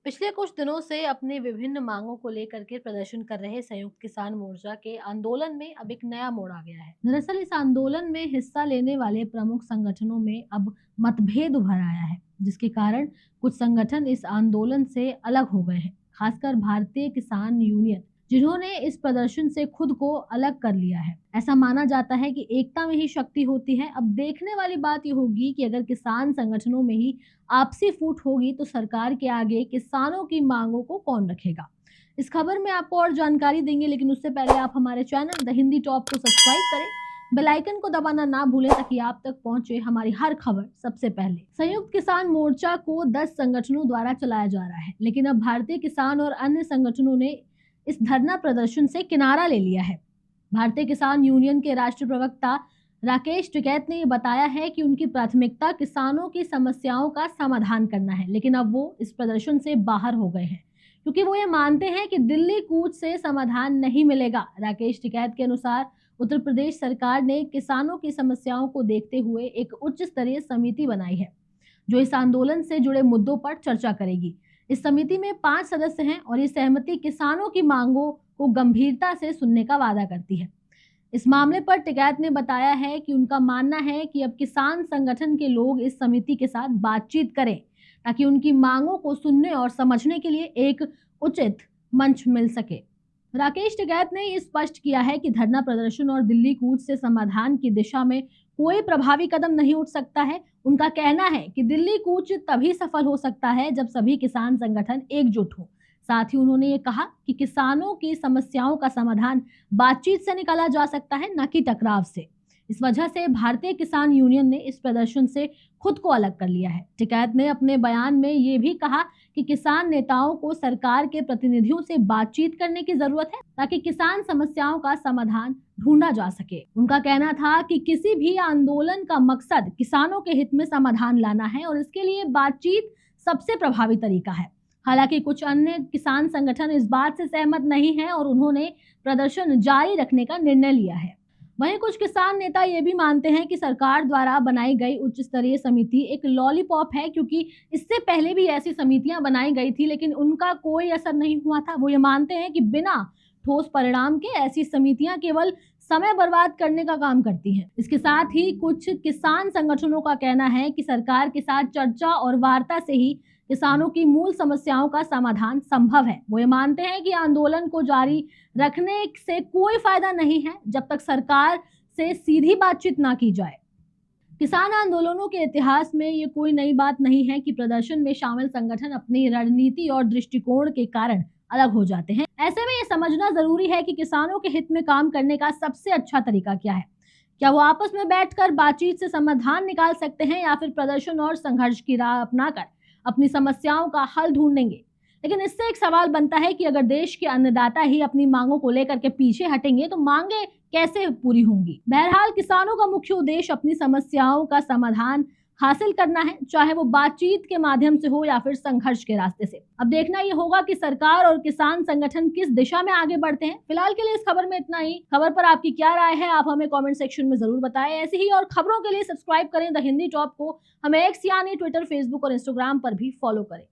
पिछले कुछ दिनों से अपनी विभिन्न मांगों को लेकर के प्रदर्शन कर रहे संयुक्त किसान मोर्चा के आंदोलन में अब एक नया मोड़ आ गया है। दरअसल इस आंदोलन में हिस्सा लेने वाले प्रमुख संगठनों में अब मतभेद उभर आया है, जिसके कारण कुछ संगठन इस आंदोलन से अलग हो गए हैं। खासकर भारतीय किसान यूनियन, जिन्होंने इस प्रदर्शन से खुद को अलग कर लिया है। ऐसा माना जाता है कि एकता में ही शक्ति होती है। अब देखने वाली बात ये होगी कि अगर किसान संगठनों में ही आपसी फूट होगी तो सरकार के आगे किसानों की मांगों को कौन रखेगा। इस खबर में आपको और जानकारी देंगे, लेकिन उससे पहले आप हमारे चैनल द हिंदी टॉप को सब्सक्राइब करें, बेल आइकन को दबाना ना भूलें ताकि आप तक पहुंचे हमारी हर खबर सबसे पहले। संयुक्त किसान मोर्चा को 10 संगठनों द्वारा चलाया जा रहा है, लेकिन अब भारतीय किसान और अन्य संगठनों ने इस धरना प्रदर्शन से किनारा ले लिया है। भारतीय किसान यूनियन के राष्ट्रीय प्रवक्ता राकेश टिकैत ने बताया है कि उनकी प्राथमिकता किसानों की समस्याओं का समाधान करना है, लेकिन अब वो इस प्रदर्शन से बाहर हो गए हैं क्योंकि वो ये मानते हैं कि दिल्ली कूच से समाधान नहीं मिलेगा। राकेश टिकैत के अनुसार उत्तर प्रदेश सरकार ने किसानों की समस्याओं को देखते हुए एक उच्च स्तरीय समिति बनाई है, जो इस आंदोलन से जुड़े मुद्दों पर चर्चा करेगी। इस समिति में 5 सदस्य हैं और ये सहमति किसानों की मांगों को गंभीरता से सुनने का वादा करती है। इस मामले पर टिकैत ने बताया है कि उनका मानना है कि अब किसान संगठन के लोग इस समिति के साथ बातचीत करें ताकि उनकी मांगों को सुनने और समझने के लिए एक उचित मंच मिल सके। राकेश टिकैत ने ये स्पष्ट किया है कि धरना प्रदर्शन और दिल्ली कूच से समाधान की दिशा में कोई प्रभावी कदम नहीं उठ सकता है। उनका कहना है कि दिल्ली कूच तभी सफल हो सकता है जब सभी किसान संगठन एकजुट हों। साथ ही उन्होंने ये कहा कि किसानों की समस्याओं का समाधान बातचीत से निकाला जा सकता है, न कि टकराव से। इस वजह से भारतीय किसान यूनियन ने इस प्रदर्शन से खुद को अलग कर लिया है। टिकैत ने अपने बयान में ये भी कहा कि किसान नेताओं को सरकार के प्रतिनिधियों से बातचीत करने की जरूरत है ताकि किसान समस्याओं का समाधान ढूंढा जा सके। उनका कहना था कि किसी भी आंदोलन का मकसद किसानों के हित में समाधान लाना है और इसके लिए बातचीत सबसे प्रभावी तरीका है। हालांकि कुछ अन्य किसान संगठन इस बात से सहमत नहीं हैं और उन्होंने प्रदर्शन जारी रखने का निर्णय लिया है। वहीं कुछ किसान नेता ये भी मानते हैं कि सरकार द्वारा बनाई गई उच्च स्तरीय समिति एक लॉलीपॉप है, क्योंकि इससे पहले भी ऐसी समितियां बनाई गई थी लेकिन उनका कोई असर नहीं हुआ था। वो ये मानते हैं कि बिना ठोस परिणाम के ऐसी समितियां केवल समय बर्बाद करने का काम करती हैं। इसके साथ ही कुछ किसान संगठनों का कहना है कि सरकार के साथ चर्चा और वार्ता से ही किसानों की मूल समस्याओं का समाधान संभव है। वो ये मानते हैं कि आंदोलन को जारी रखने से कोई फायदा नहीं है जब तक सरकार से सीधी बातचीत ना की जाए। किसान आंदोलनों के इतिहास में ये कोई नई बात नहीं है कि प्रदर्शन में शामिल संगठन अपनी रणनीति और दृष्टिकोण के कारण अलग हो जाते हैं। ऐसे में ये समझना जरूरी है कि किसानों के हित में काम करने का सबसे अच्छा तरीका क्या है। क्या वो आपस में बैठकर बातचीत से समाधान निकाल सकते हैं या फिर प्रदर्शन और संघर्ष की राह अपनाकर अपनी समस्याओं का हल ढूंढेंगे। लेकिन इससे एक सवाल बनता है कि अगर देश के अन्नदाता ही अपनी मांगों को लेकर के पीछे हटेंगे तो मांगे कैसे पूरी होंगी। बहरहाल किसानों का मुख्य उद्देश्य अपनी समस्याओं का समाधान हासिल करना है, चाहे वो बातचीत के माध्यम से हो या फिर संघर्ष के रास्ते से। अब देखना ये होगा कि सरकार और किसान संगठन किस दिशा में आगे बढ़ते हैं। फिलहाल के लिए इस खबर में इतना ही। खबर पर आपकी क्या राय है, आप हमें कमेंट सेक्शन में जरूर बताएं। ऐसी ही और खबरों के लिए सब्सक्राइब करें द हिंदी टॉप को। हमें एक्स यानी ट्विटर, फेसबुक और इंस्टाग्राम पर भी फॉलो करें।